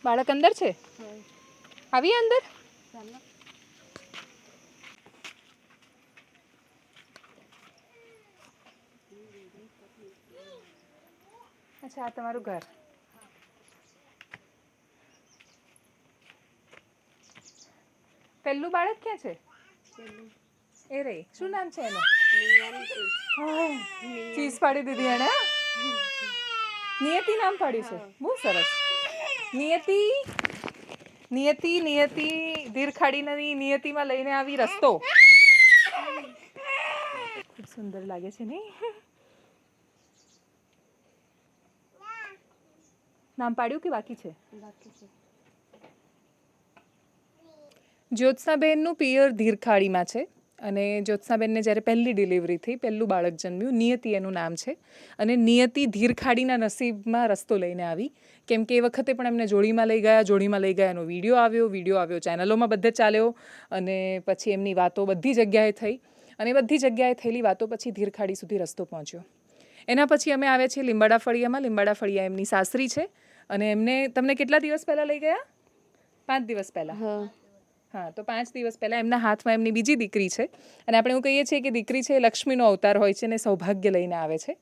બાળક અંદર છે? આવી અંદર? અચ્છા, આ તમારું ઘર. પહેલું બાળક ક્યાં છે? એ રે, શું નામ છે એનું? ચીઝ પાડી દીધી એને. નિયતિ નામ પાડ્યું છે, બહુ સરસ. નિયતિ નિયતિ નિયતિ ધીરખાડીની નિયતિમાં લઈને આવી રસ્તો. ખૂબ સુંદર લાગે છે નહીં? નામ પાડ્યું કે બાકી છે? જ્યોત્સનાબેનનું પિયર ધીરખાડીમાં છે અને જ્યોત્સનાબેનને જ્યારે પહેલી ડિલિવરી થઈ, પહેલું બાળક જન્મ્યું, નિયતિ એનું નામ છે. અને નિયતિ ધીરખાડીના નસીબમાં રસ્તો લઈને આવી, કેમ કે એ વખતે પણ એમને જોડીમાં લઈ ગયા, એનો વિડીયો આવ્યો, ચેનલોમાં બધે ચાલ્યો અને પછી એમની વાતો બધી જગ્યાએ થઈ અને બધી જગ્યાએ થયેલી વાતો પછી ધીરખાડી સુધી રસ્તો પહોંચ્યો. એના પછી અમે આવ્યા છીએ લીંબાડા ફળિયામાં. લીંબાડા ફળિયા એમની સાસરી છે અને એમને તમને કેટલા દિવસ પહેલાં લઈ ગયા? 5 દિવસ પહેલાં. હા, તો 5 દિવસ પહેલાં એમના હાથમાં એમની બીજી દીકરી છે અને આપણે એવું કહીએ છીએ કે દીકરી છે એ લક્ષ્મીનો અવતાર હોય છે અને સૌભાગ્ય લઈને આવે છે.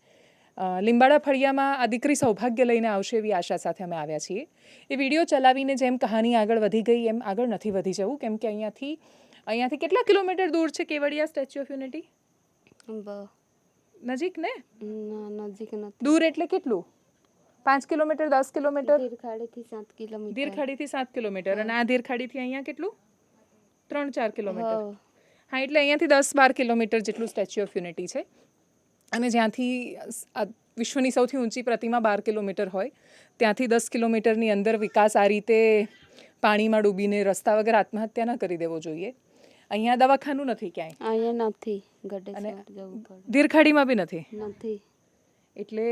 લીંબાડા ફળિયામાં આ દીકરી સૌભાગ્ય લઈને આવશે એવી આશા સાથે અમે આવ્યા છીએ. એ વિડીયો ચલાવીને જેમ કહાની આગળ વધી ગઈ એમ આગળ નથી વધી જવું, કેમ કે અહીંયાથી કેટલા કિલોમીટર દૂર છે કેવડિયા સ્ટેચ્યુ ઓફ યુનિટી? નજીક ને? નજીક નથી. દૂર એટલે કેટલું? 5 કિલોમીટર, 10 કિલોમીટર? ધીરખાડીથી 7 કિલોમીટર. ધીરખાડીથી 7 કિલોમીટર. અને આ ધીરખાડીથી અહીંયા કેટલું? 3-4 કિલોમીટર. હા, એટલે અહીંયાથી 10-12 કિલોમીટર જેટલું સ્ટેચ્યુ ઓફ યુનિટી છે. અને જ્યાંથી વિશ્વની સૌથી ઊંચી પ્રતિમા 12 કિલોમીટર હોય, ત્યાંથી 10 કિલોમીટરની અંદર વિકાસ આ રીતે પાણીમાં ડૂબીને રસ્તા વગર આત્મહત્યા ન કરી દેવો જોઈએ. અહીંયા દવાખાનું નથી ક્યાંય? અહીંયા નથી. ગઢેશ્વર જવું પડે. ધીરખાડીમાં બી નથી? નથી. એટલે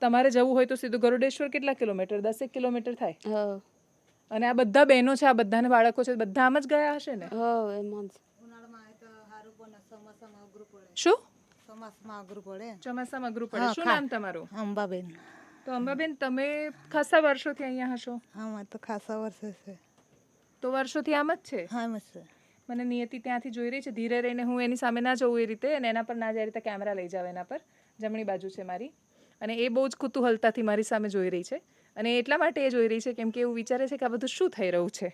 તમારે જવું હોય તો સીધું ગરુડેશ્વર કેટલા કિલોમીટર? 10 કિલોમીટર થાય. અને આ બધા બહેનો છે, આ બધાને બાળકો છે, બધા આમ જ ગયા હશે ને? એમાં જ. શું? ચોમાસામાં અઘરું પડે. ચોમાસામાં અઘરું પડે. શું નામ તમારું? અંબાબેન. તો અંબાબેન, તમે ખાસા વર્ષોથી અહીંયા હશો? હા, તો ખાસા વર્ષે છે. તો વર્ષોથી આમ જ છે? હા, એમ જ છે. મને નિયતિ ત્યાંથી જોઈ રહી છે. ધીરે રહીને હું એની સામે ના જવું એ રીતે, અને એના પર ના જાય રીતે કેમેરા લઈ જાવ એના પર. જમણી બાજુ છે મારી, અને એ બહુ જ કુતૂહલતાથી મારી સામે જોઈ રહી છે. અને એટલા માટે એ જોઈ રહી છે કેમ કે એવું વિચારે છે કે આ બધું શું થઈ રહ્યું છે.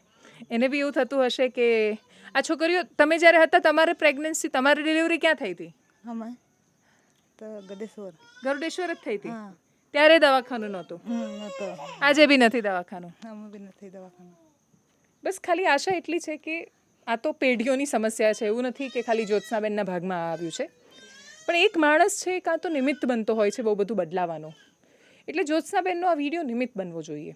એને બી એવું થતું હશે કે આ છોકરીઓ, તમે જ્યારે હતા તમારે પ્રેગ્નન્સી, તમારી ડિલિવરી ક્યાં થઈ હતી? અમે તો ગઢેશ્વર. ગરુડેશ્વર જ થઈ હતી. ત્યારે દવાખાનું નહોતું? નહોતો. આજે બી નથી દવાખાનું? અમે બી નથી દવાખાનું. બસ ખાલી આશા એટલી છે કે આ તો પેઢીઓની સમસ્યા છે. એવું નથી કે ખાલી જ્યોત્સનાબેનના ભાગમાં આવ્યું છે, પણ એક માણસ છે કાં તો નિમિત્ત બનતો હોય છે બહુ બધું બદલાવાનું. એટલે જ્યોત્સનાબેનનો આ વિડીયો નિમિત્ત બનવો જોઈએ.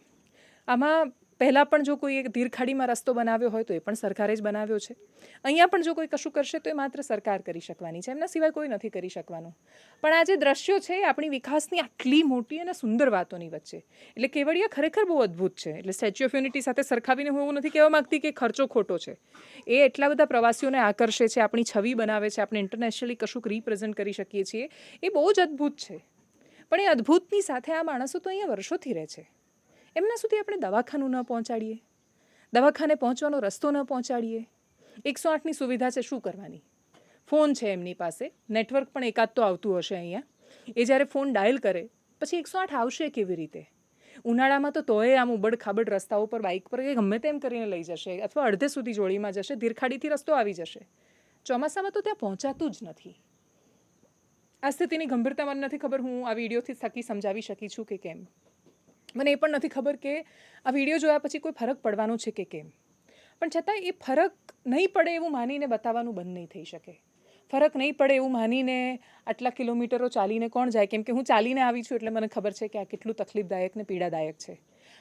આમાં પહેલાં પણ જો કોઈ એક ધીરખાડીમાં રસ્તો બનાવ્યો હોય તો એ પણ સરકારે જ બનાવ્યો છે. અહીંયા પણ જો કોઈ કશું કરશે તો એ માત્ર સરકાર કરી શકવાની છે, એમના સિવાય કોઈ નથી કરી શકવાનું. પણ આ જે દ્રશ્યો છે એ આપણી વિકાસની આટલી મોટી અને સુંદર વાતોની વચ્ચે, એટલે કેવડિયા ખરેખર બહુ અદ્ભુત છે. એટલે સ્ટેચ્યુ ઓફ યુનિટી સાથે સરખાવીને હું એવું નથી કહેવા માગતી કે ખર્ચો ખોટો છે. એ એટલા બધા પ્રવાસીઓને આકર્ષે છે, આપણી છબી બનાવે છે, આપણે ઇન્ટરનેશનલી કશુંક રિપ્રેઝન્ટ કરી શકીએ છીએ. એ બહુ જ અદ્ભુત છે. પણ એ અદ્ભુતની સાથે આ માણસો તો અહીંયા વર્ષોથી રહે છે. એમના સુધી આપણે દવાખાનું ન પહોંચાડીએ, દવાખાને પહોંચવાનો રસ્તો ન પહોંચાડીએ. 108ની સુવિધા છે, શું કરવાની? ફોન છે એમની પાસે, નેટવર્ક પણ એકાદ તો આવતું હશે અહીંયા. એ જ્યારે ફોન ડાયલ કરે પછી 108 આવશે કેવી રીતે? ઉનાળામાં તો તોય આમ ઉબડ ખાબડ રસ્તાઓ પર બાઇક પર કે ગમે તેમ કરીને લઈ જશે, અથવા અડધે સુધી જોડીમાં જશે, ધીરખાડીથી રસ્તો આવી જશે. ચોમાસામાં તો ત્યાં પહોંચાતું જ નથી. આ સ્થિતિની ગંભીરતા મને નથી ખબર હું આ વિડીયોથી થકી સમજાવી શકી છું કે કેમ. મને એ પણ નથી ખબર કે આ વિડીયો જોયા પછી કોઈ ફરક પડવાનો છે કે કેમ. પણ છતાં એ ફરક નહીં પડે એવું માનીને બતાવવાનું બંધ નહીં થઈ શકે. ફરક નહીં પડે એવું માનીને આટલા કિલોમીટરો ચાલીને કોણ જાય? કેમ કે હું ચાલીને આવી છું એટલે મને ખબર છે કે આ કેટલું તકલીફદાયક ને પીડાદાયક છે.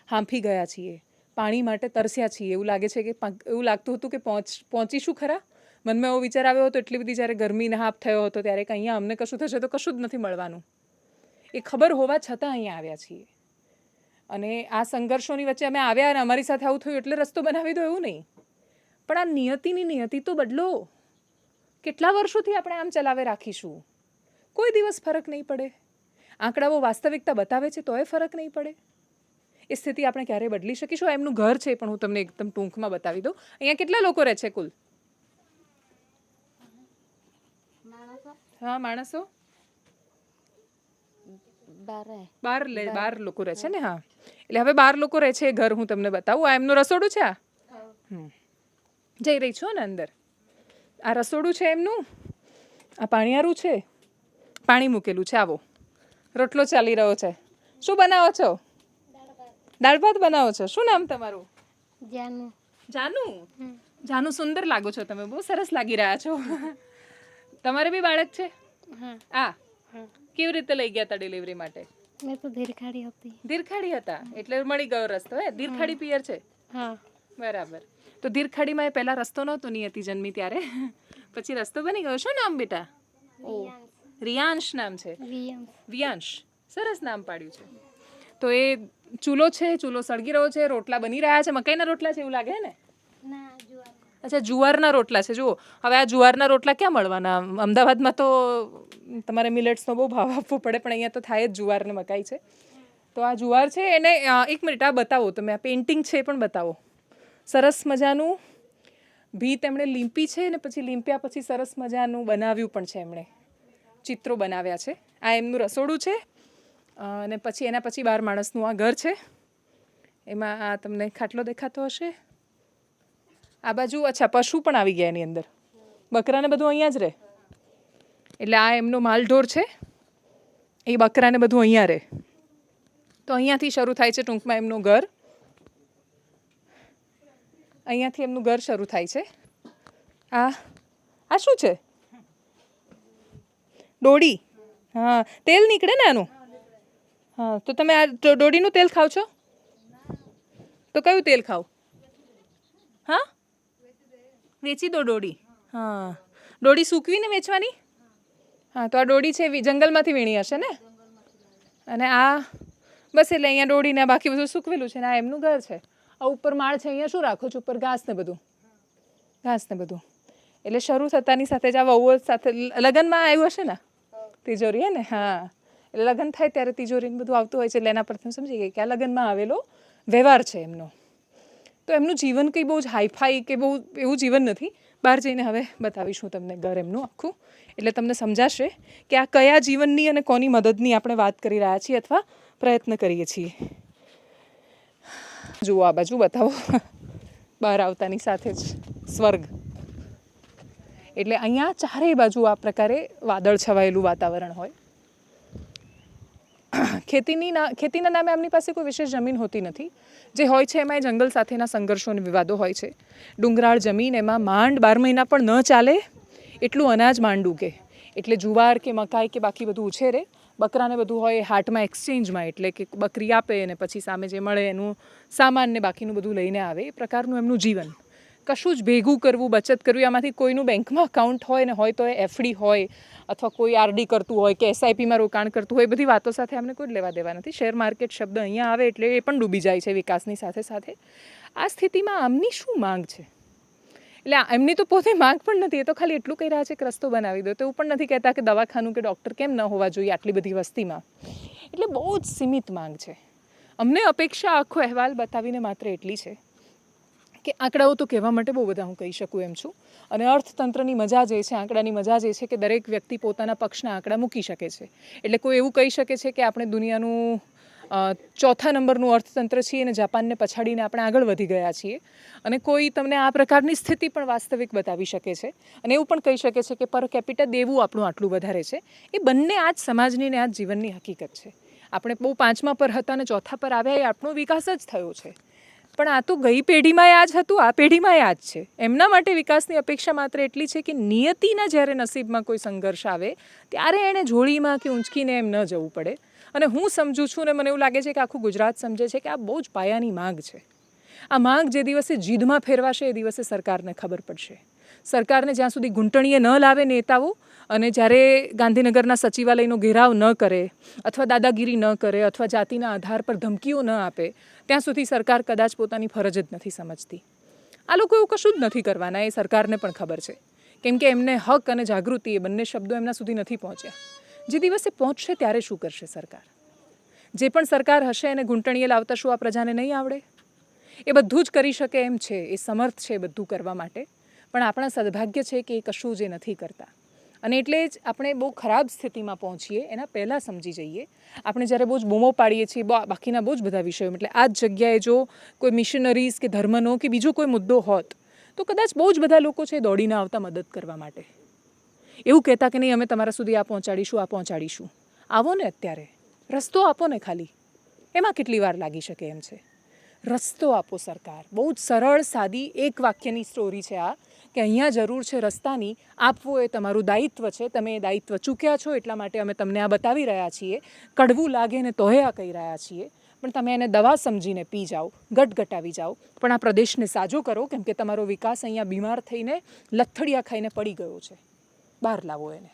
હાંફી ગયા છીએ, પાણી માટે તરસ્યા છીએ. એવું લાગે છે કે એવું લાગતું હતું કે પહોંચીશું ખરા? મનમાં એવો વિચાર આવ્યો હતો એટલી બધી જ્યારે ગરમીને હાફ થયો હતો ત્યારે કે અહીંયા અમને કશું થશે તો કશું જ નથી મળવાનું. એ ખબર હોવા છતાં અહીંયા આવ્યા છીએ. અને આ સંઘર્ષોની વચ્ચે અમે આવ્યા અને અમારી સાથે આવું થયું એટલે રસ્તો બનાવી દો એવું નહીં. પણ આ નિયતિની નિયતિ તો બદલો. કેટલા વર્ષોથી આપણે આમ ચલાવે રાખીશું? કોઈ દિવસ ફરક નહીં પડે. આંકડાઓ વાસ્તવિકતા બતાવે છે તોય ફરક નહીં પડે. એ સ્થિતિ આપણે ક્યારે બદલી શકીશું? આ એમનું ઘર છે, પણ હું તમને એકદમ ટૂંકમાં બતાવી દઉં. અહીંયા કેટલા લોકો રહે છે કુલ? હા, માણસો 12 લોકો રહે છે ને? હા, એટલે હવે 12 લોકો રહે છે એ ઘર હું તમને બતાવું. આ એમનું રસોડું છે. જઈ રહી છું ને અંદર. આ રસોડું છે એમનું. આ પાણીયારું છે, પાણી મૂકેલું છે. આવો રોટલો ચાલી રહ્યો છે. શું બનાવો છો? દાળ ભાત બનાવો છો. શું નામ તમારું? જાનું. જાનું, સુંદર લાગો છો તમે, બહુ સરસ લાગી રહ્યા છો. તમારે બી બાળક છે? આ કેવી રીતે લઈ ગયા હતા ડિલિવરી માટે? મેં તો ધીરખાડી હતી. ધીરખાડી હતા એટલે મળી ગયો રસ્તો. હે, ધીરખાડી પિયર છે? હા. બરાબર. તો ધીરખાડીમાં એ પહેલા રસ્તો નહોતો નિયતિ જન્મી ત્યારે, પછી રસ્તો બની ગયો. શું નામ બેટા? રિયાંશ નામ છે. વિયાંશ, સરસ નામ પાડ્યું છે. તો એ ચૂલો છે, ચૂલો સળગી રહ્યો છે, રોટલા બની રહ્યા છે. મકાઈના રોટલા છે એવું લાગે ને? અચ્છા, જુવારના રોટલા છે. જુઓ, હવે આ જુવારના રોટલા ક્યાં મળવાના? અમદાવાદમાં તો તમારે મિલેટ્સનો બહુ ભાવ આપવો પડે, પણ અહીંયા તો થાય જ જુવાર ને મકાઈ છે. તો આ જુવાર છે એને એક મિનિટ આ બતાવો તમે. આ પેઇન્ટિંગ છે પણ બતાવો. સરસ મજાનું ભીત એમણે લીંપી છે ને પછી લીંપ્યા પછી સરસ મજાનું બનાવ્યું પણ છે. એમણે ચિત્રો બનાવ્યા છે. આ એમનું રસોડું છે અને પછી એના પછી 12 માણસનું આ ઘર છે. એમાં આ તમને ખાટલો દેખાતો હશે. આ બાજુ અચ્છા પશુ પણ આવી ગયા એની અંદર. બકરાને બધું અહીંયા જ રહે. એટલે આ એમનો માલઢોર છે, એ બકરાને બધું અહીંયા રહે. તો અહીંયાથી શરૂ થાય છે ટૂંકમાં એમનું ઘર. અહીંયાથી એમનું ઘર શરૂ થાય છે. આ શું છે? ડોડી. હા, તેલ નીકળે ને આનું? હા, તો તમે આ ડોડીનું તેલ ખાવ છો? તો કયું તેલ ખાવ? હા, વેચી દો ડોડી. હા, ડોડી સૂકવીને વેચવાની? હા, તો આ ડોડી છે જંગલમાંથી વીણી હશે ને? અને આ બસ એટલે અહીંયા ડોડીને બાકી બધું સૂકવેલું છે ને આ એમનું ઘર છે. આ ઉપર માળ છે, અહીંયા શું રાખો છો? ઉપર ઘાસ ને બધું. એટલે શરૂ થતાની સાથે જ આ વહુઓ સાથે લગ્નમાં આવ્યું હશે ને તિજોરી, હે ને? હા, એટલે લગ્ન થાય ત્યારે તિજોરીને બધું આવતું હોય છે. એટલે એના પરથી સમજી ગઈ કે આ લગ્નમાં આવેલો વ્યવહાર છે એમનો. તો એમનું જીવન કંઈ બહુ જ હાઈફાઈ કે બહુ એવું જીવન નથી. બહાર જઈને હવે બતાવીશું તમને ઘર એમનું આખું, એટલે તમને સમજાશે કે આ કયા જીવનની અને કોની મદદની આપણે વાત કરી રહ્યા છીએ અથવા પ્રયત્ન કરીએ છીએ. જુઓ આ બાજુ બતાવો. બહાર આવતાની સાથે જ સ્વર્ગ. એટલે અહીંયા ચારેય બાજુ આ પ્રકારે વાદળ છવાયેલું વાતાવરણ હોય. ખેતીના નામે એમની પાસે કોઈ વિશેષ જમીન હોતી નથી. જે હોય છે એમાં જંગલ સાથેના સંઘર્ષો અને વિવાદો હોય છે. ડુંગરાળ જમીન, એમાં માંડ 12 મહિના પણ ન ચાલે એટલું અનાજ માંડ ઉગે. એટલે જુવાર કે મકાઈ કે બાકી બધું ઉછેરે. બકરાને બધું હોય હાટમાં એક્સચેન્જમાં, એટલે કે બકરી આપે અને પછી સામે જે મળે એનું સામાન ને બાકીનું બધું લઈને આવે. એ પ્રકારનું એમનું જીવન. કશું જ ભેગું કરવું, બચત કરવી, આમાંથી કોઈનું બેંકમાં અકાઉન્ટ હોય ને હોય તો એ એફડી હોય અથવા કોઈ આરડી કરતું હોય કે એસઆઈપીમાં રોકાણ કરતું હોય, બધી વાતો સાથે અમને કોઈ લેવા દેવા નથી. શેર માર્કેટ શબ્દ અહીંયા આવે એટલે એ પણ ડૂબી જાય છે વિકાસની સાથે સાથે. આ સ્થિતિમાં આમની શું માંગ છે? એટલે એમની તો પોતે માંગ પણ નથી. એ તો ખાલી એટલું કહી રહ્યા છે કે રસ્તો બનાવી દો. તો એવું પણ નથી કહેતા કે દવાખાનું કે ડૉક્ટર કેમ ન હોવા જોઈએ આટલી બધી વસ્તીમાં. એટલે બહુ જ સીમિત માંગ છે. અમને અપેક્ષા આખો અહેવાલ બતાવીને માત્ર એટલી છે કે આંકડાઓ તો કહેવા માટે બહુ બધા હું કહી શકું એમ છું. અને અર્થતંત્રની મજા જે છે, આંકડાની મજા જે છે કે દરેક વ્યક્તિ પોતાના પક્ષના આંકડા મૂકી શકે છે. એટલે કોઈ એવું કહી શકે છે કે આપણે દુનિયાનું 4થા નંબરનું અર્થતંત્ર છીએ અને જાપાનને પછાડીને આપણે આગળ વધી ગયા છીએ. અને કોઈ તમને આ પ્રકારની સ્થિતિ પણ વાસ્તવિક બતાવી શકે છે. અને એવું પણ કહી શકે છે કે પર કેપિટા દેવું આપણું આટલું વધારે છે. એ બંને આ જ સમાજની ને આ જ જીવનની હકીકત છે. આપણે બહુ 5મા પર હતા અને 4થા પર આવ્યા, એ આપણો વિકાસ જ થયો છે. પણ આ તો ગઈ પેઢીમાં આ જ હતું, આ પેઢીમાં આ જ છે. એમના માટે વિકાસની અપેક્ષા માત્ર એટલી છે કે નિયતિના જ્યારે નસીબમાં કોઈ સંઘર્ષ આવે ત્યારે એણે જોડીમાં કે ઊંચકીને એમ ન જવું પડે. અને હું સમજું છું ને મને એવું લાગે છે કે આખું ગુજરાત સમજે છે કે આ બહુ જ પાયાની માંગ છે. આ માંગ જે દિવસે જીદમાં ફેરવાશે એ દિવસે સરકારને ખબર પડશે. સરકારને જ્યાં સુધી ઘૂંટણીએ ન લાવે નેતાઓ અને જ્યારે ગાંધીનગરના સચિવાલયનો ઘેરાવ ન કરે અથવા દાદાગીરી ન કરે અથવા જાતિના આધાર પર ધમકીઓ ન આપે ત્યાં સુધી સરકાર કદાચ પોતાની ફરજ જ નથી સમજતી. આ લોકો એવું કશું જ નથી કરવાના, એ સરકારને પણ ખબર છે. કેમ કે એમને હક અને જાગૃતિ એ બંને શબ્દો એમના સુધી નથી પહોંચ્યા. જે દિવસે પહોંચશે ત્યારે શું કરશે સરકાર? જે પણ સરકાર હશે એને ઘૂંટણીએ લાવતા શું આ પ્રજાને નહીં આવડે? એ બધું જ કરી શકે એમ છે, એ સમર્થ છે બધું કરવા માટે, પણ આપણા સદભાગ્ય છે કે એ કશું જ નથી કરતા. અને એટલે જ આપણે બહુ ખરાબ સ્થિતિમાં પહોંચીએ એના પહેલાં સમજી જઈએ. આપણે જ્યારે બહુ જ બૂમો પાડીએ છીએ બાકીના બહુ જ બધા વિષયો, એટલે આ જ જગ્યાએ જો કોઈ મિશનરીઝ કે ધર્મનો કે બીજો કોઈ મુદ્દો હોત તો કદાચ બહુ જ બધા લોકો છે દોડીને આવતા મદદ કરવા માટે, એવું કહેતા કે નહીં અમે તમારા સુધી આ પહોંચાડીશું. આવો ને, અત્યારે રસ્તો આપો ને, ખાલી એમાં કેટલી વાર લાગી શકે એમ છે. રસ્તો આપો સરકાર. બહુ જ સરળ સાદી એક વાક્યની સ્ટોરી છે આ, કે અહીંયા જરૂર છે રસ્તાની, આપવું એ તમારું દાયિત્વ છે, તમે એ દાયિત્વ ચૂક્યા છો એટલા માટે અમે તમને આ બતાવી રહ્યા છીએ. કડવું લાગે ને તોય આ કહી રહ્યા છીએ, પણ તમે એને દવા સમજીને પી જાઓ, ગટગટાવી જાઓ, પણ આ પ્રદેશને સાજો કરો, કેમ કે તમારો વિકાસ અહીંયા બીમાર થઈને લથડિયા ખાઈને પડી ગયો છે. બહાર લાવો એને.